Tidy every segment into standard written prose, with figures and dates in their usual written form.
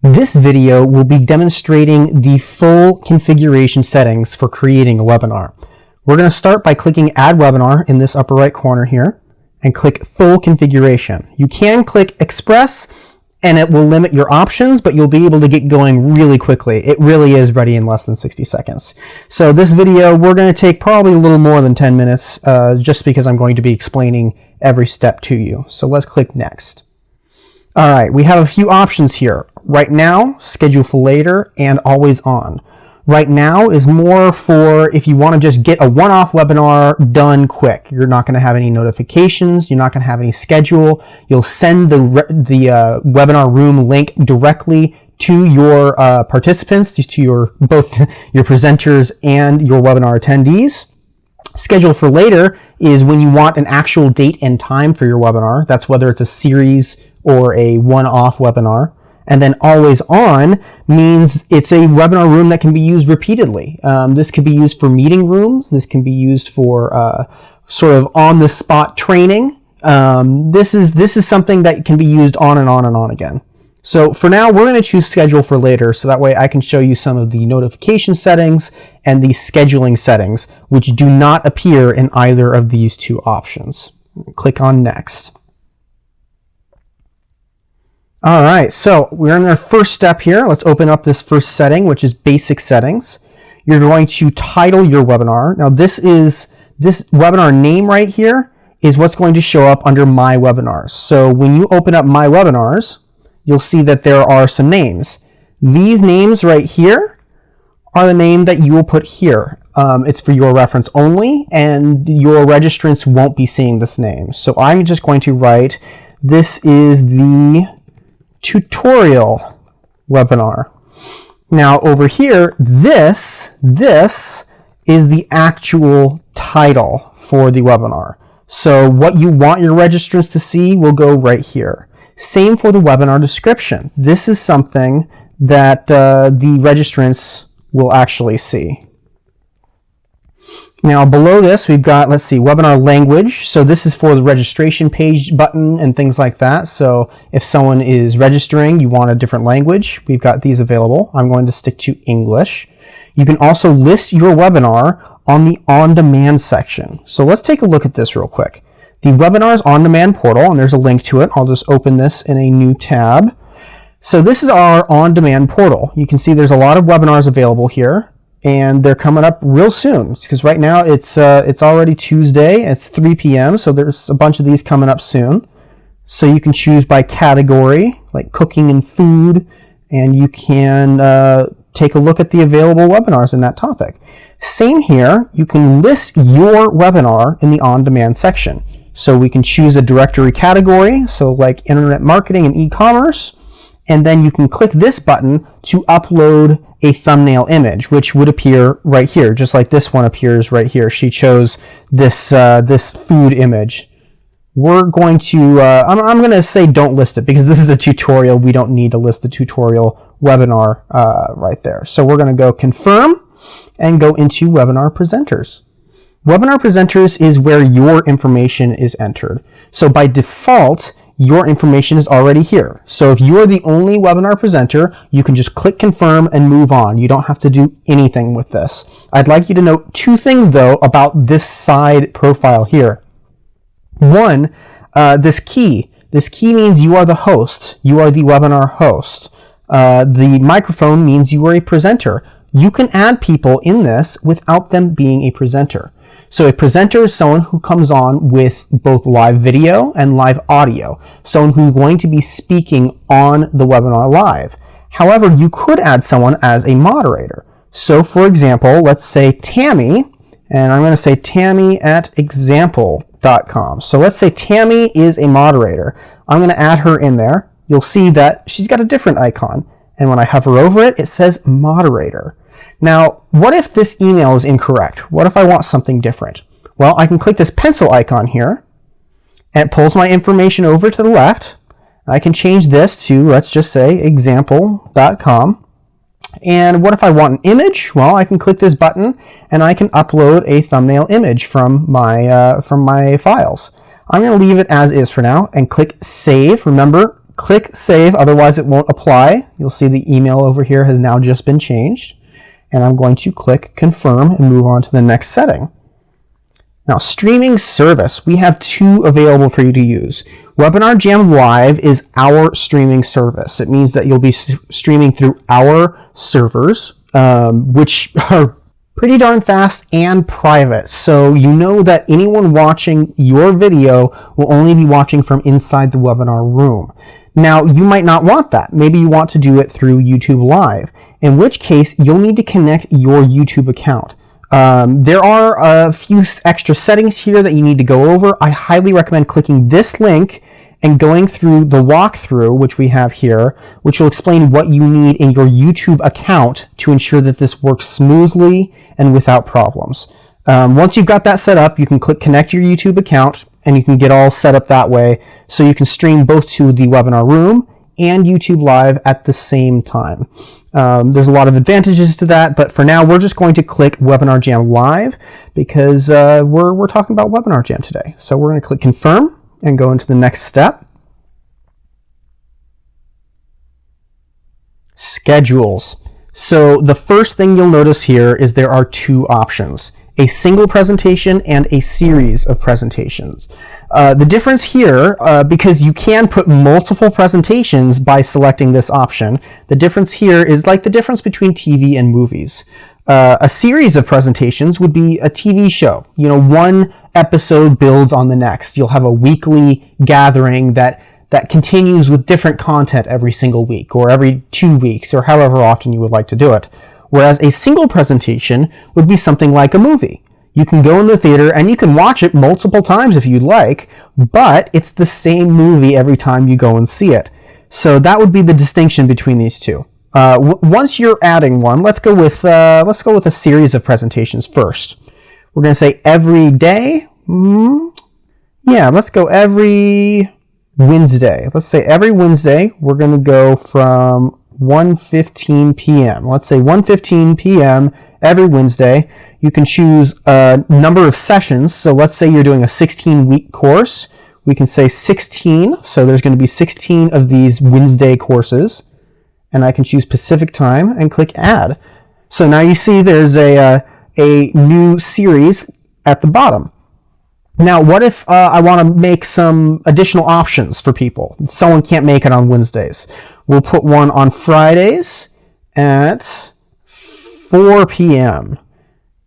This video will be demonstrating the full configuration settings for creating a webinar. We're going to start by clicking Add Webinar in this upper right corner here and click Full Configuration. You can click Express and it will limit your options, but you'll be able to get going really quickly. It really is ready in less than 60 seconds. So this video, we're going to take probably a little more than 10 minutes just because I'm going to be explaining every step to you. So let's click Next. All right, we have a few options here. Right now, schedule for later, and always on. Right now is more for if you want to just get a one-off webinar done quick. You're not going to have any notifications. You're not going to have any schedule. You'll send the webinar room link directly to your participants, to your both your presenters and your webinar attendees. Schedule for later is when you want an actual date and time for your webinar. That's whether it's a series or a one-off webinar. And then always on means it's a webinar room that can be used repeatedly. This could be used for meeting rooms. This can be used for sort of on-the-spot training. This is something that can be used on and on and on again. So for now, we're going to choose schedule for later, so that way I can show you some of the notification settings and the scheduling settings, which do not appear in either of these two options. Click on Next. All right, so we're in our first step here. Let's open up this first setting, which is Basic Settings. You're going to title your webinar. Now this webinar name right here is what's going to show up under My Webinars. So when you open up My Webinars, you'll see that there are some names. These names right here are the name that you will put here. It's for your reference only, and your registrants won't be seeing this name. So I'm just going to write, this is the tutorial webinar. Now over here, this is the actual title for the webinar. So what you want your registrants to see will go right here. Same for the webinar description. This is something that the registrants will actually see. Now below this, we've got, let's see, webinar language. So this is for the registration page button and things like that. So if someone is registering, you want a different language, we've got these available. I'm going to stick to English. You can also list your webinar on the on-demand section. So let's take a look at this real quick. The webinars on-demand portal, and there's a link to it. I'll just open this in a new tab. So this is our on-demand portal. You can see there's a lot of webinars available here, and they're coming up real soon because right now it's already Tuesday. It's 3 p.m. So there's a bunch of these coming up soon. So you can choose by category, like cooking and food, and you can take a look at the available webinars in that topic. Same here, you can list your webinar in the on-demand section. So we can choose a directory category, so like internet marketing and e-commerce, and then you can click this button to upload a thumbnail image, which would appear right here, just like this one appears right here. She chose this this food image. We're going to, I'm going to say don't list it because this is a tutorial. We don't need to list the tutorial webinar right there. So we're going to go confirm and go into webinar presenters. Webinar presenters is where your information is entered. So by default, your information is already here. So if you are the only webinar presenter, you can just click confirm and move on. You don't have to do anything with this. I'd like you to note two things though about this side profile here. One, this key. This key means you are the host. You are the webinar host. The microphone means you are a presenter. You can add people in this without them being a presenter. So a presenter is someone who comes on with both live video and live audio, someone who's going to be speaking on the webinar live. However, you could add someone as a moderator. So for example, let's say Tammy, and I'm going to say Tammy at example.com. So let's say Tammy is a moderator. I'm going to add her in there. You'll see that she's got a different icon. And when I hover over it, it says moderator. Now, what if this email is incorrect? What if I want something different? Well, I can click this pencil icon here, and it pulls my information over to the left. I can change this to, let's just say, example.com. And what if I want an image? Well, I can click this button, and I can upload a thumbnail image from my files. I'm going to leave it as is for now, and click Save. Remember, Click Save, otherwise it won't apply. You'll see the email over here has now just been changed. And I'm going to click Confirm and move on to the next setting. Now, streaming service, we have 2 available for you to use. Webinar Jam Live is our streaming service. It means that you'll be streaming through our servers, which are pretty darn fast and private. So you know that anyone watching your video will only be watching from inside the webinar room. Now, you might not want that. Maybe you want to do it through YouTube Live, in which case you'll need to connect your YouTube account. There are a few extra settings here that you need to go over. I highly recommend clicking this link and going through the walkthrough, which we have here, which will explain what you need in your YouTube account to ensure that this works smoothly and without problems. Once you've got that set up, you can click Connect Your YouTube Account, and you can get all set up that way, so you can stream both to the webinar room and YouTube Live at the same time. There's a lot of advantages to that, but for now, we're just going to click Webinar Jam Live because we're talking about Webinar Jam today. So we're going to click Confirm and go into the next step. Schedules. So the first thing you'll notice here is there are 2 options: a single presentation and a series of presentations. The difference here, because you can put multiple presentations by selecting this option, the difference here is like the difference between TV and movies. A series of presentations would be a TV show. You know, one episode builds on the next. You'll have a weekly gathering that continues with different content every single week or every 2 weeks or however often you would like to do it. Whereas a single presentation would be something like a movie. You can go in the theater and you can watch it multiple times if you'd like, but it's the same movie every time you go and see it. So that would be the distinction between these 2. Once you're adding one, let's go with a series of presentations first. We're going to say every day. Yeah, let's go every Wednesday. Let's say every Wednesday we're going to go from 1:15 p.m. Let's say 1:15 p.m. every Wednesday. You can choose a number of sessions. So let's say you're doing a 16-week course. We can say 16. So there's going to be 16 of these Wednesday courses. And I can choose Pacific time and click Add. So now you see there's a new series at the bottom. Now, what if I want to make some additional options for people? Someone can't make it on Wednesdays. We'll put one on Fridays at 4 p.m.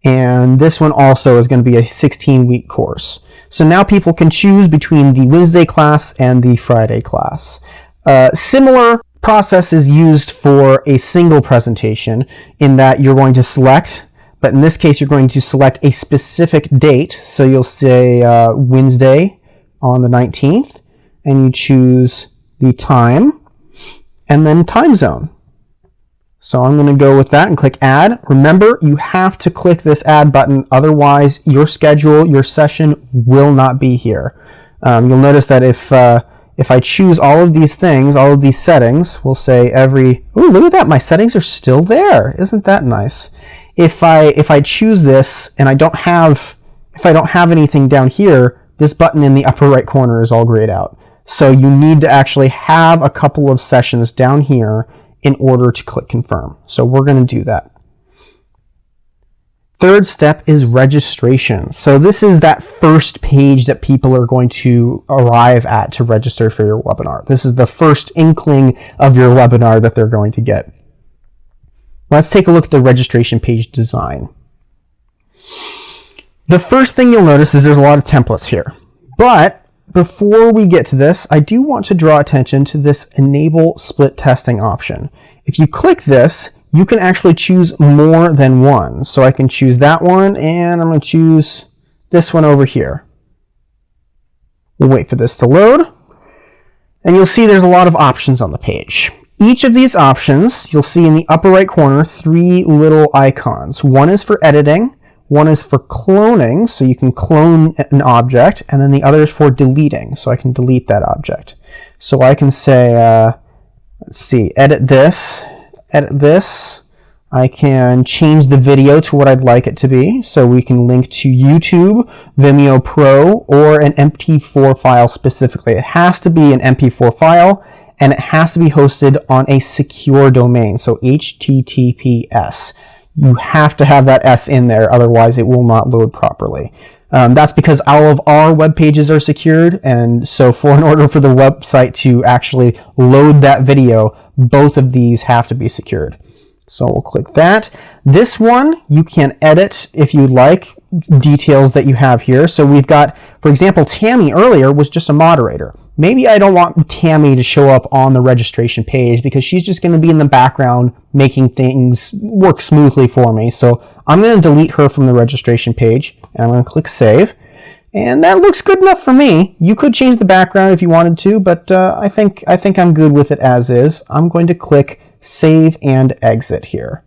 And this one also is going to be a 16-week course. So now people can choose between the Wednesday class and the Friday class. Similar process is used for a single presentation in that you're going to select, but in this case you're going to select a specific date. So you'll say Wednesday on the 19th, and you choose the time and then time zone. So I'm going to go with that and click Add. Remember, you have to click this Add button, otherwise your schedule, your session will not be here. You'll notice that if I choose all of these things, all of these settings, we'll say every, ooh, look at that, my settings are still there. Isn't that nice? If I choose this and if I don't have anything down here, this button in the upper right corner is all grayed out. So you need to actually have a couple of sessions down here in order to click Confirm. So we're going to do that. Third step is registration. So this is that first page that people are going to arrive at to register for your webinar. This is the first inkling of your webinar that they're going to get. Let's take a look at the registration page design. The first thing you'll notice is there's a lot of templates here. But before we get to this, I do want to draw attention to this Enable Split Testing option. If you click this, you can actually choose more than one. So I can choose that one, and I'm going to choose this one over here. We'll wait for this to load. And you'll see there's a lot of options on the page. Each of these options, you'll see in the upper right corner, 3 little icons. One is for editing, one is for cloning, so you can clone an object, and then the other is for deleting, so I can delete that object. So I can say, let's see, edit this. I can change the video to what I'd like it to be, so we can link to YouTube, Vimeo Pro, or an MP4 file specifically. It has to be an MP4 file, and it has to be hosted on a secure domain, so HTTPS. You have to have that S in there, otherwise it will not load properly. That's because all of our web pages are secured, and so in order for the website to actually load that video, both of these have to be secured. So we'll click that. This one, you can edit if you'd like details that you have here. So we've got, for example, Tammy earlier was just a moderator. Maybe I don't want Tammy to show up on the registration page because she's just going to be in the background making things work smoothly for me. So I'm going to delete her from the registration page, and I'm going to click Save. And that looks good enough for me. You could change the background if you wanted to, but I think I'm good with it as is. I'm going to click Save and Exit here.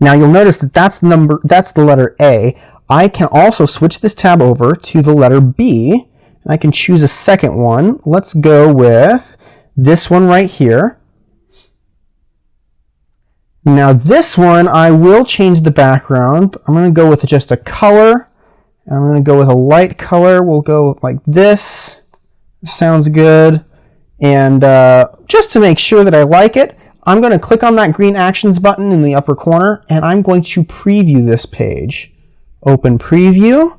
Now you'll notice that that's the letter A. I can also switch this tab over to the letter B, and I can choose a second one. Let's go with this one right here. Now this one, I will change the background. I'm going to go with just a color. I'm going to go with a light color. We'll go like this. Sounds good. And just to make sure that I like it, I'm going to click on that green Actions button in the upper corner, and I'm going to preview this page. Open Preview.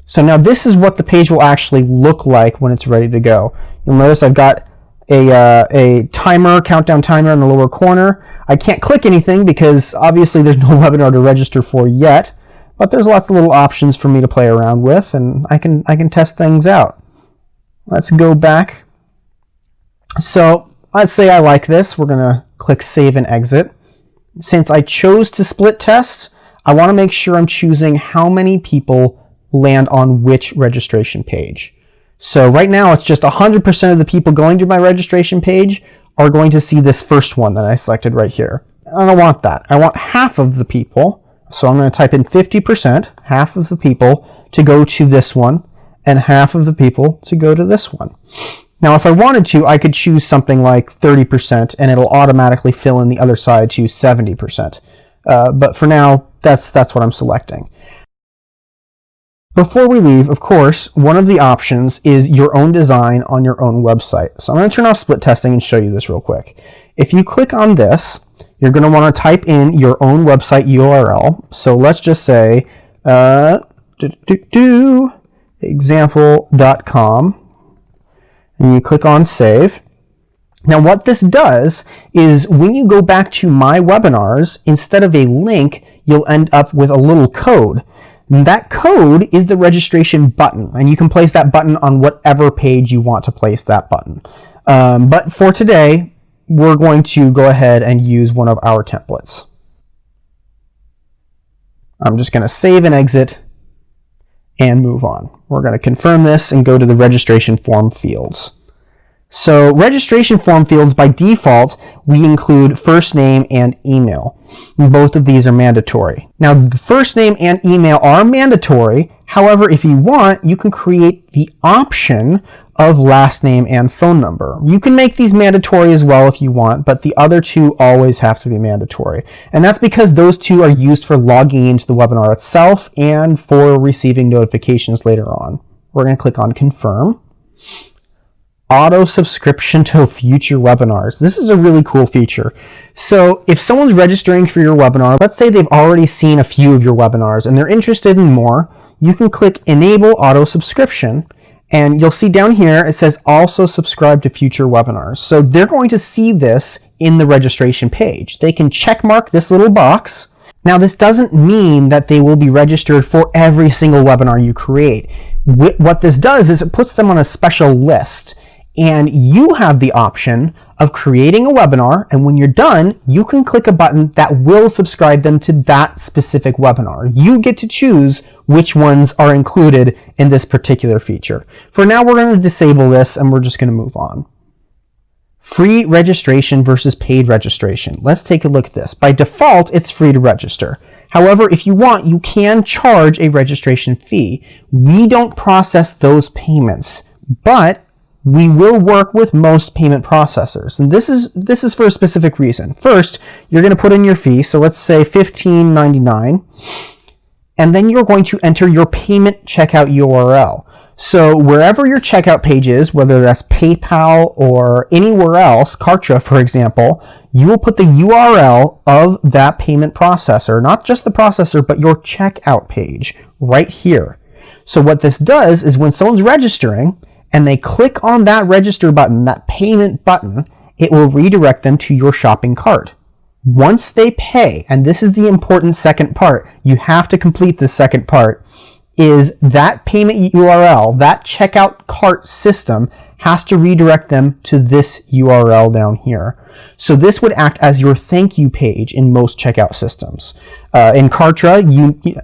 So now this is what the page will actually look like when it's ready to go. You'll notice I've got a countdown timer in the lower corner. I can't click anything because obviously there's no webinar to register for yet, but there's lots of little options for me to play around with, and I can test things out. Let's go back. So let's say I like this. We're going to click Save and Exit. Since I chose to split test, I want to make sure I'm choosing how many people land on which registration page. So right now it's just 100% of the people going to my registration page are going to see this first one that I selected right here. I don't want that. I want half of the people. So I'm going to type in 50%, half of the people to go to this one, and half of the people to go to this one. Now, if I wanted to, I could choose something like 30%, and it'll automatically fill in the other side to 70%. But for now, that's what I'm selecting. Before we leave, of course, one of the options is your own design on your own website. So I'm going to turn off split testing and show you this real quick. If you click on this, you're going to want to type in your own website URL. So let's just say example.com. And you click on Save. Now what this does is when you go back to My Webinars, instead of a link, you'll end up with a little code. And that code is the registration button, and you can place that button on whatever page you want to place that button. But for today, we're going to go ahead and use one of our templates. I'm just going to save and exit and move on. We're going to confirm this and go to the registration form fields. So registration form fields, by default, we include first name and email. Both of these are mandatory. Now, the first name and email are mandatory. However, if you want, you can create the option of last name and phone number. You can make these mandatory as well if you want, but the other two always have to be mandatory. And that's because those two are used for logging into the webinar itself and for receiving notifications later on. We're going to click on Confirm. Auto subscription to future webinars. This is a really cool feature. So if someone's registering for your webinar, let's say they've already seen a few of your webinars and they're interested in more, you can click Enable Auto Subscription, and you'll see down here it says also subscribe to future webinars. So they're going to see this in the registration page. They can check mark this little box. Now, this doesn't mean that they will be registered for every single webinar you create. What this does is it puts them on a special list, and you have the option of creating a webinar, and when you're done, you can click a button that will subscribe them to that specific webinar. You get to choose which ones are included in this particular feature. For now, we're going to disable this, and we're just going to move on. Free registration versus paid registration. Let's take a look at this. By default, it's free to register. However, if you want, you can charge a registration fee. We don't process those payments, but we will work with most payment processors. And this is for a specific reason. First, you're going to put in your fee. So let's say $15.99. And then you're going to enter your payment checkout URL. So wherever your checkout page is, whether that's PayPal or anywhere else, Kartra, for example, you will put the URL of that payment processor, not just the processor, but your checkout page right here. So what this does is when someone's registering and they click on that register button, that payment button, it will redirect them to your shopping cart. Once they pay, and this is the important second part, you have to complete the second part, is that payment URL, that checkout cart system has to redirect them to this URL down here. So this would act as your thank you page in most checkout systems. In Kartra,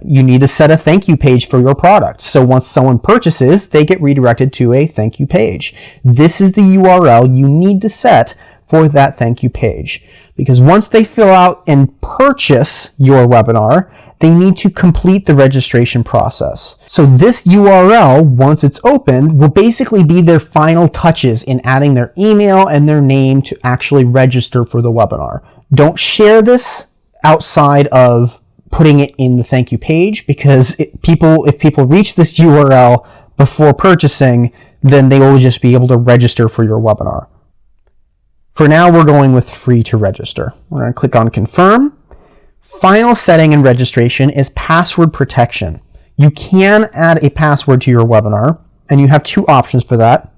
you need to set a thank you page for your product. So once someone purchases, they get redirected to a thank you page. This is the URL you need to set for that thank you page. Because once they fill out and purchase your webinar, they need to complete the registration process. So this URL, once it's opened, will basically be their final touches in adding their email and their name to actually register for the webinar. Don't share this outside of putting it in the thank you page, because if people reach this URL before purchasing, then they will just be able to register for your webinar. For now, we're going with free to register. We're going to click on confirm. Final setting in registration is password protection. You can add a password to your webinar, and you have two options for that.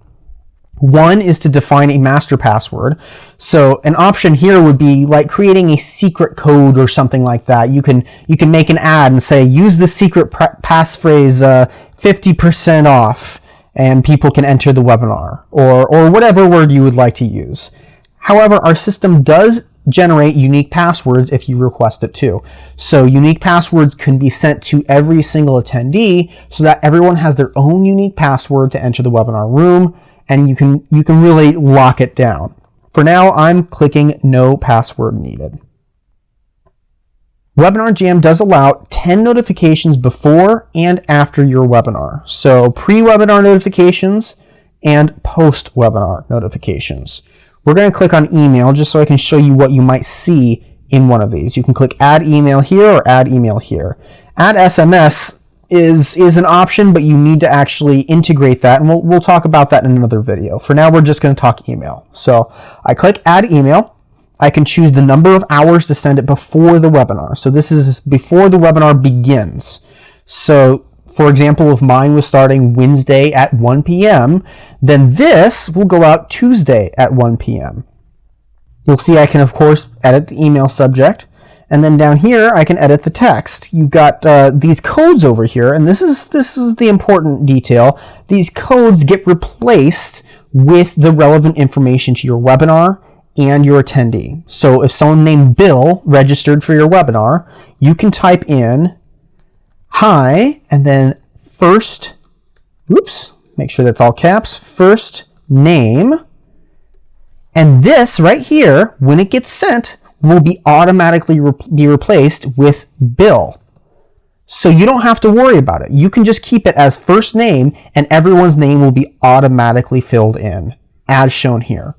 One is to define a master password. So an option here would be like creating a secret code or something like that. You can make an ad and say, use the secret passphrase 50% off, and people can enter the webinar, or whatever word you would like to use. However, our system does generate unique passwords if you request it to. So unique passwords can be sent to every single attendee so that everyone has their own unique password to enter the webinar room, and you can really lock it down. For now, I'm clicking no password needed. Webinar Jam does allow 10 notifications before and after your webinar. So pre-webinar notifications and post-webinar notifications. We're going to click on email just so I can show you what you might see in one of these. You can click add email here or add email here. Add SMS is an option, but you need to actually integrate that, and we'll talk about that in another video. For now, we're just going to talk email. So I click add email. I can choose the number of hours to send it before the webinar. So this is before the webinar begins. So for example, if mine was starting Wednesday at 1 p.m., then this will go out Tuesday at 1 p.m. You'll see I can, of course, edit the email subject. And then down here, I can edit the text. You've got these codes over here, and this is the important detail. These codes get replaced with the relevant information to your webinar and your attendee. So if someone named Bill registered for your webinar, you can type in hi, and then first, make sure that's all caps, first name, and this right here, when it gets sent, will be automatically be replaced with Bill. So you don't have to worry about it. You can just keep it as first name, and everyone's name will be automatically filled in, as shown here.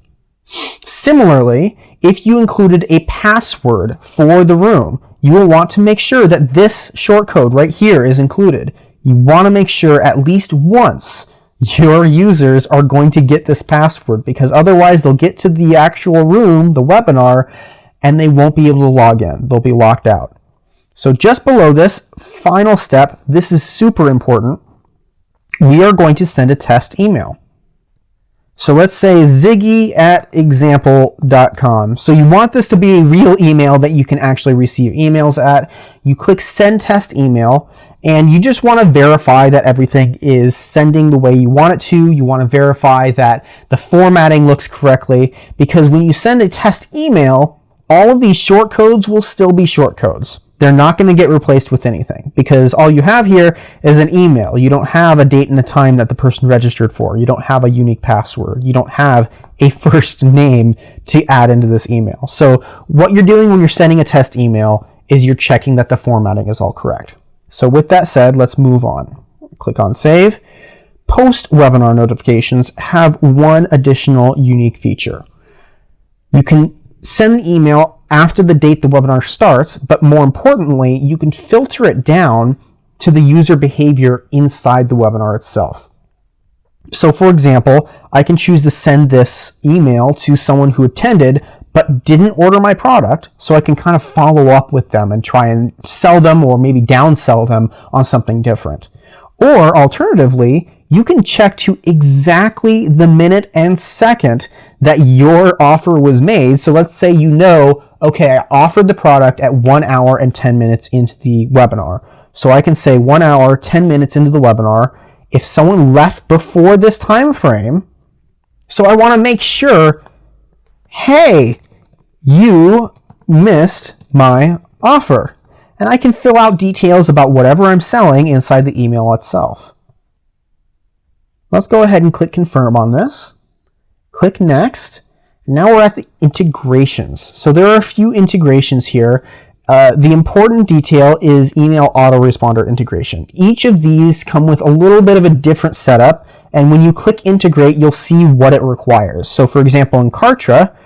Similarly, if you included a password for the room, you will want to make sure that this shortcode right here is included. You want to make sure at least once your users are going to get this password, because otherwise they'll get to the actual room, the webinar, and they won't be able to log in. They'll be locked out. So just below this, final step, this is super important. We are going to send a test email. So let's say ziggy@example.com. So you want this to be a real email that you can actually receive emails at. You click send test email, and you just want to verify that everything is sending the way you want it to. You want to verify that the formatting looks correctly, because when you send a test email, all of these shortcodes will still be shortcodes. They're not going to get replaced with anything, because all you have here is an email. You don't have a date and a time that the person registered for. You don't have a unique password. You don't have a first name to add into this email. So what you're doing when you're sending a test email is you're checking that the formatting is all correct. So with that said, let's move on. Click on save. Post-webinar notifications have one additional unique feature. You can send the email after the date the webinar starts, but more importantly, you can filter it down to the user behavior inside the webinar itself. So for example, I can choose to send this email to someone who attended but didn't order my product, so I can kind of follow up with them and try and sell them or maybe downsell them on something different. Or alternatively, you can check to exactly the minute and second that your offer was made. So let's say you know, okay, I offered the product at 1 hour and 10 minutes into the webinar. So I can say 1 hour, 10 minutes into the webinar, if someone left before this time frame, so I want to make sure, hey, you missed my offer. And I can fill out details about whatever I'm selling inside the email itself. Let's go ahead and click confirm on this. Click next. Now we're at the integrations. So there are a few integrations here. The important detail is email autoresponder integration. Each of these come with a little bit of a different setup, and when you click integrate, you'll see what it requires. So for example, in Kartra,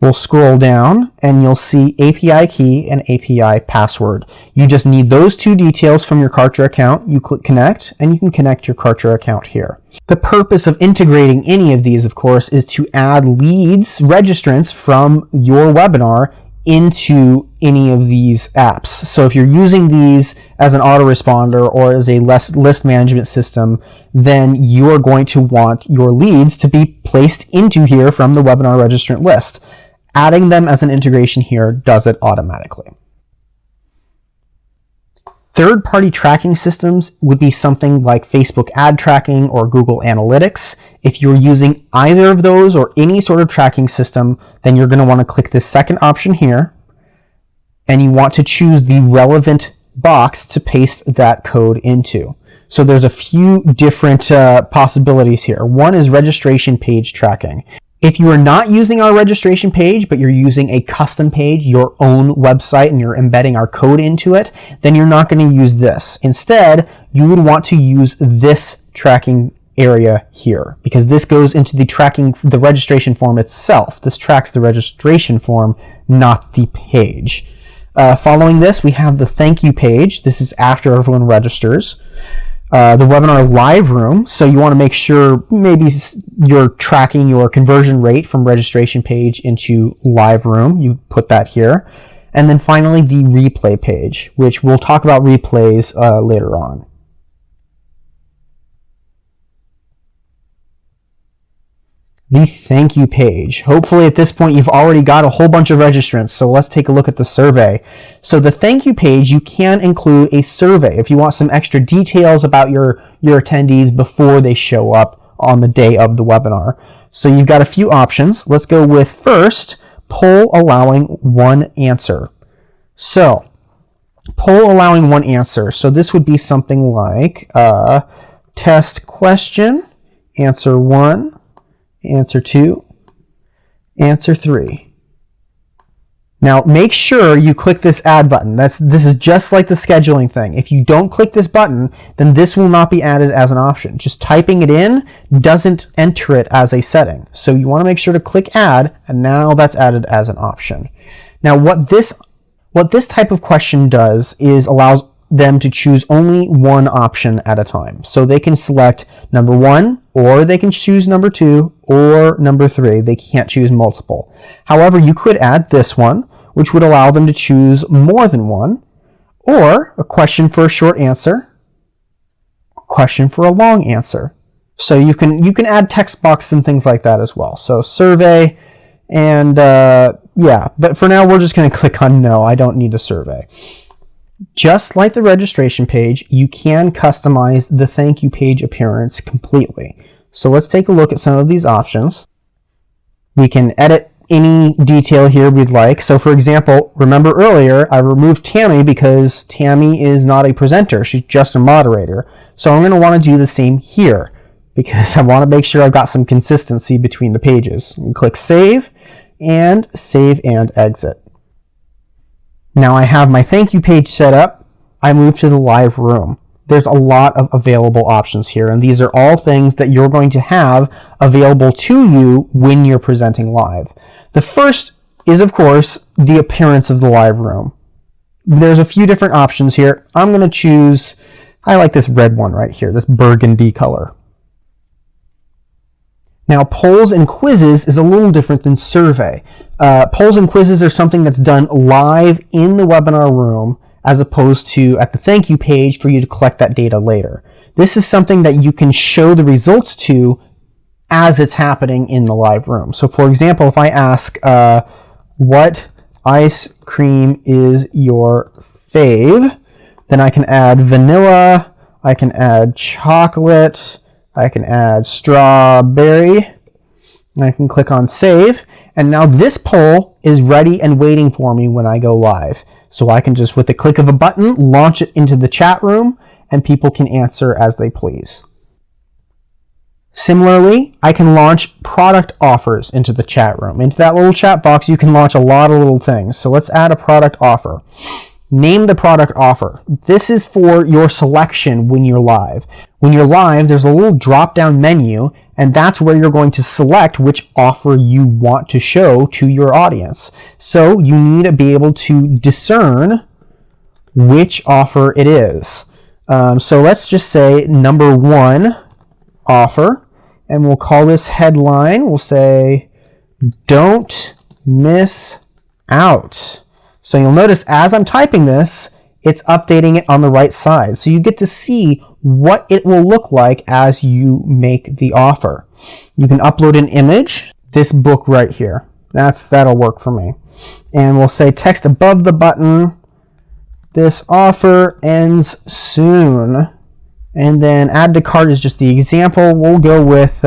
we'll scroll down and you'll see API key and API password. You just need those two details from your Kartra account. You click connect and you can connect your Kartra account here. The purpose of integrating any of these, of course, is to add leads, registrants from your webinar into any of these apps. So if you're using these as an autoresponder or as a list management system, then you are going to want your leads to be placed into here from the webinar registrant list. Adding them as an integration here does it automatically. Third-party tracking systems would be something like Facebook ad tracking or Google Analytics. If you're using either of those or any sort of tracking system, then you're going to want to click this second option here, and you want to choose the relevant box to paste that code into. So there's a few different possibilities here. One is registration page tracking. If you are not using our registration page, but you're using a custom page, your own website, and you're embedding our code into it, then you're not going to use this. Instead, you would want to use this tracking area here, because this goes into the registration form itself. This tracks the registration form, not the page. Following this, we have the thank you page. This is after everyone registers. The webinar live room, so you want to make sure maybe you're tracking your conversion rate from registration page into live room. You put that here. And then finally the replay page, which we'll talk about replays later on. The thank you page. Hopefully at this point you've already got a whole bunch of registrants, so let's take a look at the survey. So the thank you page, you can include a survey if you want some extra details about your attendees before they show up on the day of the webinar. So you've got a few options. Let's go with first, poll allowing one answer. So poll allowing one answer. So this would be something like test question, answer 1, answer 2, answer 3. Now make sure you click this add button. This is just like the scheduling thing. If you don't click this button, then this will not be added as an option. Just typing it in doesn't enter it as a setting. So you want to make sure to click add, and now that's added as an option. Now what this type of question does is allows them to choose only one option at a time. So they can select number 1, or they can choose number 2, or number 3. They can't choose multiple. However, you could add this one, which would allow them to choose more than one, or a question for a short answer, a question for a long answer. So you can add text box and things like that as well. So survey, and yeah, but for now we're just going to click on no. I don't need a survey. Just like the registration page, you can customize the thank you page appearance completely. So let's take a look at some of these options. We can edit any detail here we'd like. So for example, remember earlier, I removed Tammy because Tammy is not a presenter. She's just a moderator. So I'm going to want to do the same here because I want to make sure I've got some consistency between the pages. Click save and exit. Now I have my thank you page set up. I move to the live room. There's a lot of available options here, and these are all things that you're going to have available to you when you're presenting live. The first is, of course, the appearance of the live room. There's a few different options here. I'm going to choose I like this red one right here, this burgundy color. Now, polls and quizzes is a little different than survey. Polls and quizzes are something that's done live in the webinar room as opposed to at the thank you page for you to collect that data later. This is something that you can show the results to as it's happening in the live room. So for example, if I ask, what ice cream is your fave? Then I can add vanilla, I can add chocolate, I can add strawberry, and I can click on save. And now this poll is ready and waiting for me when I go live. So I can just, with the click of a button, launch it into the chat room and people can answer as they please. Similarly, I can launch product offers into the chat room. Into that little chat box, you can launch a lot of little things. So let's add a product offer. Name the product offer. This is for your selection when you're live. When you're live, there's a little drop-down menu, and that's where you're going to select which offer you want to show to your audience. So you need to be able to discern which offer it is. So let's just say number 1 offer, and we'll call this headline. We'll say, don't miss out. So you'll notice as I'm typing this, it's updating it on the right side. So you get to see what it will look like as you make the offer. You can upload an image, this book right here. That'll work for me. And we'll say text above the button, this offer ends soon. And then add to cart is just the example. We'll go with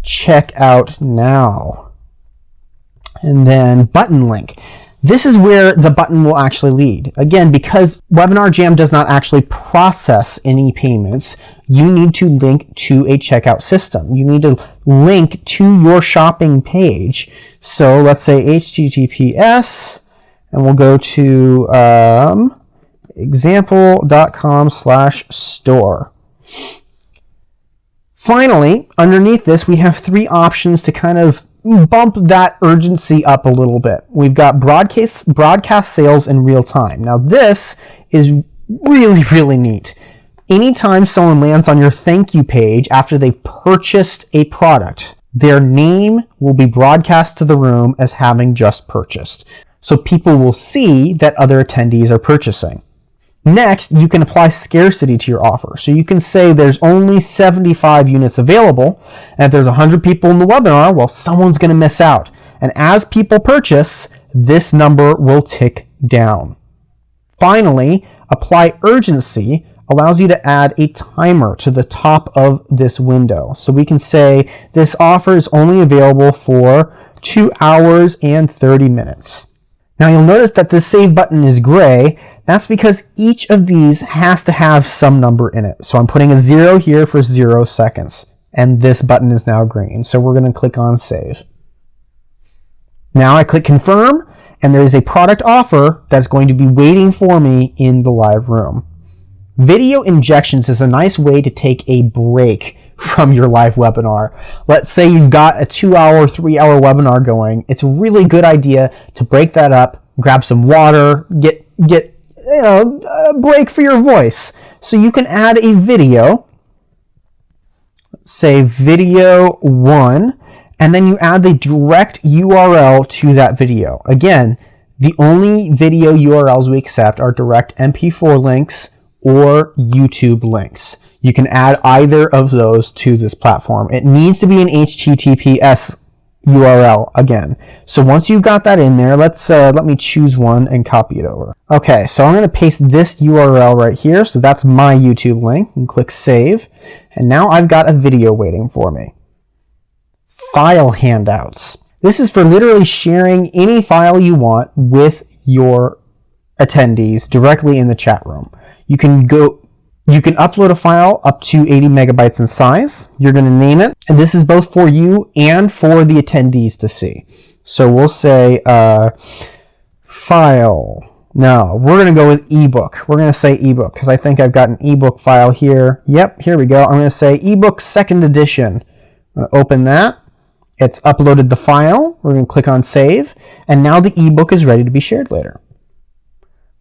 check out now. And then button link. This is where the button will actually lead. Again, because Webinar Jam does not actually process any payments, you need to link to a checkout system. You need to link to your shopping page. So let's say HTTPS, and we'll go to example.com/store. Finally, underneath this, we have 3 options to kind of bump that urgency up a little bit. We've got broadcast sales in real time. Now this is really, really neat. Anytime someone lands on your thank you page after they've purchased a product, their name will be broadcast to the room as having just purchased. So people will see that other attendees are purchasing. Next, you can apply scarcity to your offer. So you can say there's only 75 units available, and if there's 100 people in the webinar, well, someone's going to miss out. And as people purchase, this number will tick down. Finally, apply urgency allows you to add a timer to the top of this window. So we can say this offer is only available for 2 hours and 30 minutes. Now you'll notice that the save button is gray. That's because each of these has to have some number in it. So I'm putting a 0 here for 0 seconds. And this button is now green. So we're going to click on save. Now I click confirm, and there is a product offer that's going to be waiting for me in the live room. Video injections is a nice way to take a break from your live webinar. Let's say you've got a 2-hour, 3-hour webinar going. It's a really good idea to break that up, grab some water, get a break for your voice. So you can add a video, let's say video 1, and then you add the direct URL to that video. Again, the only video URLs we accept are direct MP4 links or YouTube links. You can add either of those to this platform. It needs to be an HTTPS URL again. So once you've got that in there, let me choose one and copy it over. Okay, so I'm going to paste this URL right here. So that's my YouTube link, and click save. And now I've got a video waiting for me. File handouts. This is for literally sharing any file you want with your attendees directly in the chat room. You can upload a file up to 80 megabytes in size. You're going to name it, and this is both for you and for the attendees to see. So we'll say file. No, we're going to go with ebook. We're going to say ebook because I think I've got an ebook file here. Yep, here we go. I'm going to say ebook 2nd edition. I'm going to open that. It's uploaded the file. We're going to click on save, and now the ebook is ready to be shared later.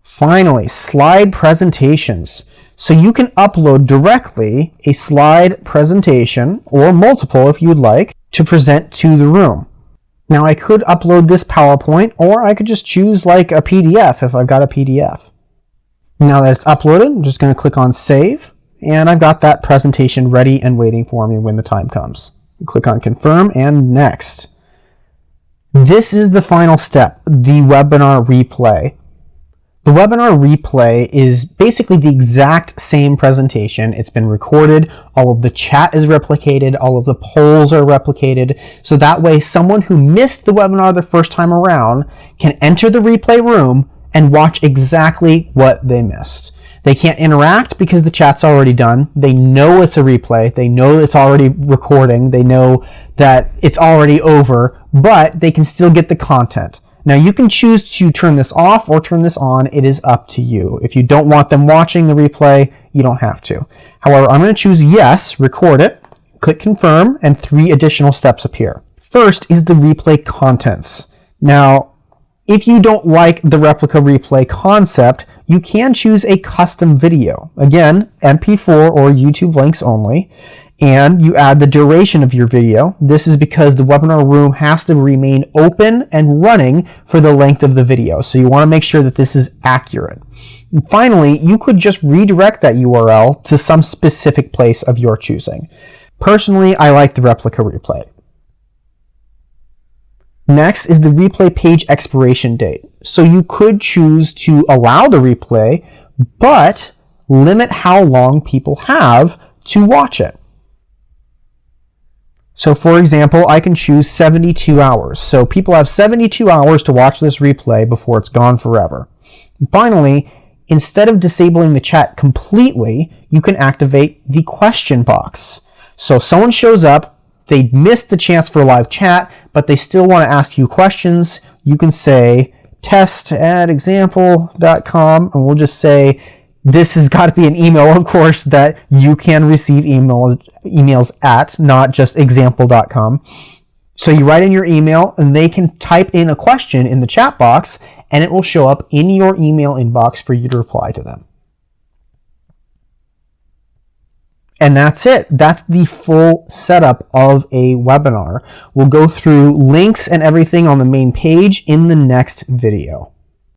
Finally, slide presentations. So you can upload directly a slide presentation, or multiple if you would like, to present to the room. Now I could upload this PowerPoint, or I could just choose like a PDF if I've got a PDF. Now that it's uploaded, I'm just going to click on Save, and I've got that presentation ready and waiting for me when the time comes. Click on Confirm and Next. This is the final step, the webinar replay. The webinar replay is basically the exact same presentation. It's been recorded, all of the chat is replicated, all of the polls are replicated, so that way someone who missed the webinar the first time around can enter the replay room and watch exactly what they missed. They can't interact because the chat's already done. They know it's a replay. They know it's already recording. They know that it's already over, but they can still get the content. Now you can choose to turn this off or turn this on. It is up to you. If you don't want them watching the replay, you don't have to. However, I'm going to choose yes, record it, click confirm, and 3 additional steps appear. First is the replay contents. Now, if you don't like the replica replay concept, you can choose a custom video. Again, MP4 or YouTube links only. And you add the duration of your video. This is because the webinar room has to remain open and running for the length of the video. So you want to make sure that this is accurate. And finally, you could just redirect that URL to some specific place of your choosing. Personally, I like the replica replay. Next is the replay page expiration date. So you could choose to allow the replay, but limit how long people have to watch it. So for example, I can choose 72 hours. So people have 72 hours to watch this replay before it's gone forever. And finally, instead of disabling the chat completely, you can activate the question box. So someone shows up, they missed the chance for live chat, but they still want to ask you questions. You can say test@example.com, and we'll just say, this has got to be an email, of course, that you can receive emails at, not just example.com. So you write in your email, and they can type in a question in the chat box, and it will show up in your email inbox for you to reply to them. And that's it. That's the full setup of a webinar. We'll go through links and everything on the main page in the next video.